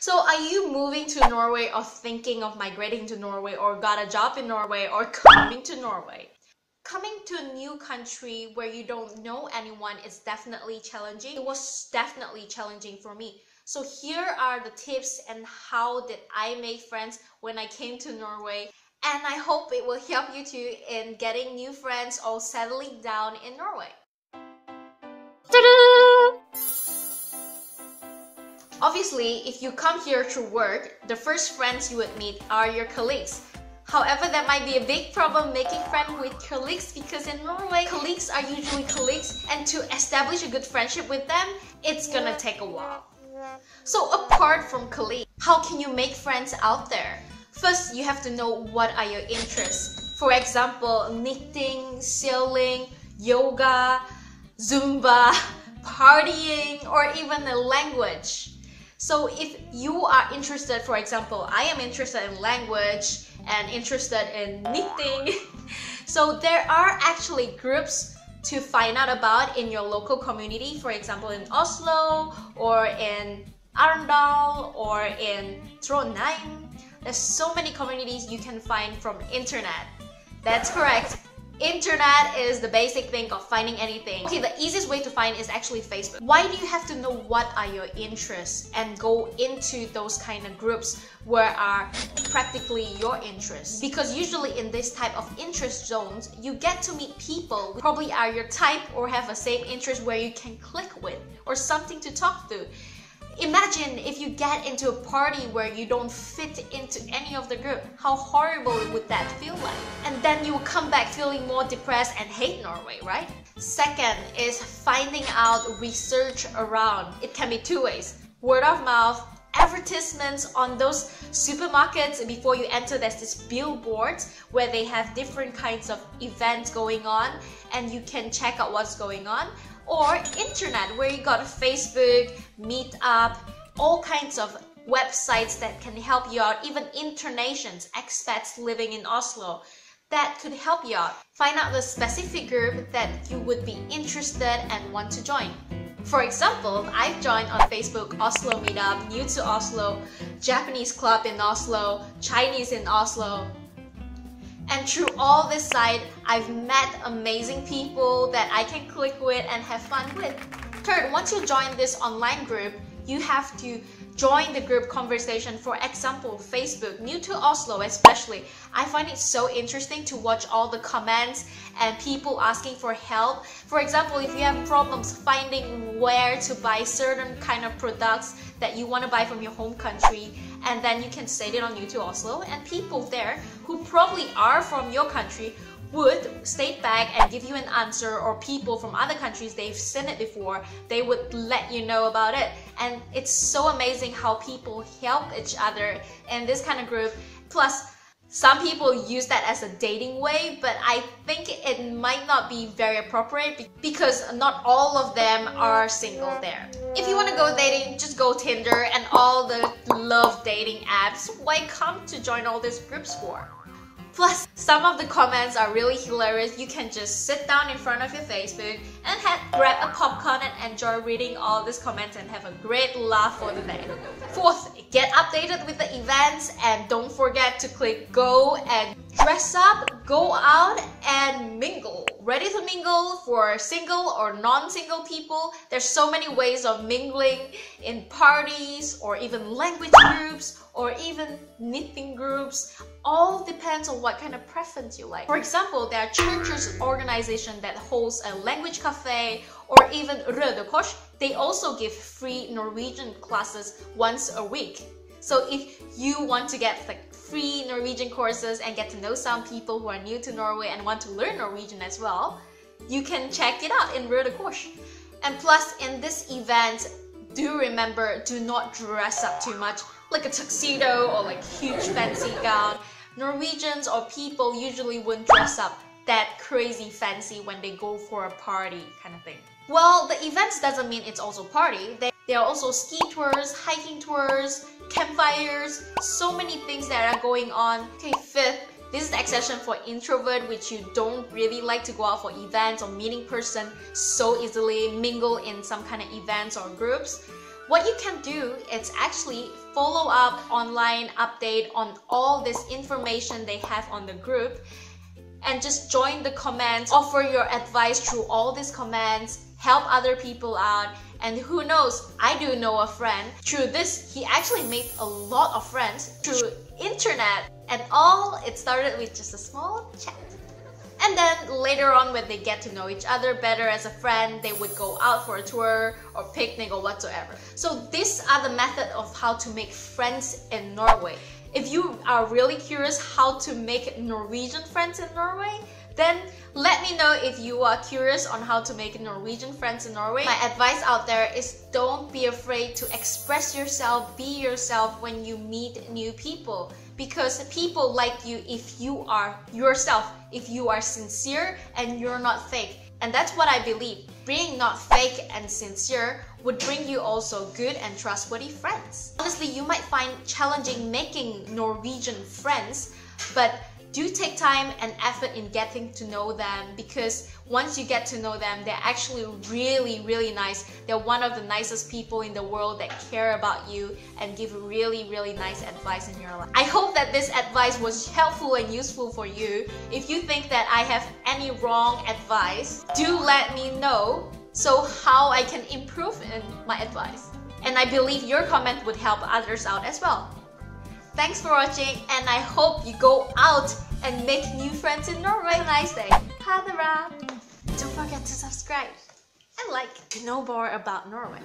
So are you moving to Norway or thinking of migrating to Norway or got a job in Norway or coming to Norway? Coming to a new country where you don't know anyone is definitely challenging. It was definitely challenging for me. So here are the tips and how did I make friends when I came to Norway. And I hope it will help you too in getting new friends or settling down in Norway. Ta-da! Obviously, if you come here to work, the first friends you would meet are your colleagues. However, that might be a big problem making friends with colleagues because in Norway, colleagues are usually colleagues and to establish a good friendship with them, it's gonna take a while. So apart from colleagues, how can you make friends out there? First, you have to know what are your interests. For example, knitting, sailing, yoga, Zumba, partying, or even a language. So if you are interested, for example, I am interested in language and interested in knitting. So there are actually groups to find out about in your local community, for example in Oslo or in Arendal or in Trondheim. There's so many communities you can find from internet. That's correct. Internet is the basic thing of finding anything. Okay, the easiest way to find is actually Facebook. Why do you have to know what are your interests and go into those kind of groups where are practically your interests? Because usually in this type of interest zones, you get to meet people who probably are your type or have the same interest where you can click with or something to talk to. Imagine if you get into a party where you don't fit into any of the group. How horrible would that feel like? And then you will come back feeling more depressed and hate Norway, right? Second is finding out research around. It can be two ways. Word of mouth, advertisements on those supermarkets. Before you enter, there's this billboards where they have different kinds of events going on and you can check out what's going on. Or internet, where you got Facebook, Meetup, all kinds of websites that can help you out, even internations, expats living in Oslo, that could help you out. Find out the specific group that you would be interested and want to join. For example, I've joined on Facebook Oslo Meetup, New to Oslo, Japanese Club in Oslo, Chinese in Oslo. And through all this site, I've met amazing people that I can click with and have fun with. Third, once you join this online group, you have to join the group conversation. For example, Facebook, New to Oslo especially. I find it so interesting to watch all the comments and people asking for help. For example, if you have problems finding where to buy certain kind of products that you want to buy from your home country, and then you can state it on New to Oslo, and people there who probably are from your country would state back and give you an answer, or people from other countries, they've seen it before, they would let you know about it. And it's so amazing how people help each other in this kind of group. Plus, some people use that as a dating way, but I think it might not be very appropriate because not all of them are single there. If you want to go dating, just go Tinder and all the love dating apps. Why come to join all these groups for? Plus, some of the comments are really hilarious. You can just sit down in front of your Facebook and grab a popcorn and enjoy reading all these comments and have a great laugh for the day. Fourth, get updated with the events and don't forget to click go and dress up, go out and mingle. Ready to mingle for single or non-single people? There's so many ways of mingling in parties or even language groups or even knitting groups. All depends on what kind of preference you like. For example, there are churches organization that holds a language cafe or even Røde Kors. They also give free Norwegian classes once a week. So if you want to get like free Norwegian courses and get to know some people who are new to Norway and want to learn Norwegian as well, you can check it out in Røde Kors. And plus, in this event, do remember, do not dress up too much, like a tuxedo or like huge fancy gown. Norwegians or people usually wouldn't dress up that crazy fancy when they go for a party kind of thing. Well, the events doesn't mean it's also party. There are also ski tours, hiking tours, campfires, so many things that are going on. Okay, fifth, this is the exception for introvert, which you don't really like to go out for events or meeting person so easily, mingle in some kind of events or groups. What you can do is actually follow up online update on all this information they have on the group, and just join the comments, offer your advice through all these comments, help other people out. And who knows, I do know a friend. Through this, he actually made a lot of friends through internet, and all it started with just a small chat. And then later on, when they get to know each other better as a friend, they would go out for a tour or picnic or whatsoever. So these are the method of how to make friends in Norway. If you are really curious how to make Norwegian friends in Norway, then let me know if you are curious on how to make Norwegian friends in Norway. My advice out there is don't be afraid to express yourself, be yourself when you meet new people. Because people like you if you are yourself, if you are sincere and you're not fake. And that's what I believe. Being not fake and sincere would bring you also good and trustworthy friends. Honestly, you might find challenging making Norwegian friends, but do take time and effort in getting to know them, because once you get to know them, they're actually really nice. They're one of the nicest people in the world that care about you and give really nice advice in your life. I hope that this advice was helpful and useful for you. If you think that I have any wrong advice, do let me know so how I can improve in my advice. And I believe your comment would help others out as well. Thanks for watching, and I hope you go out and make new friends in Norway. Have a nice day. Ha det bra. Don't forget to subscribe and like to know more about Norway.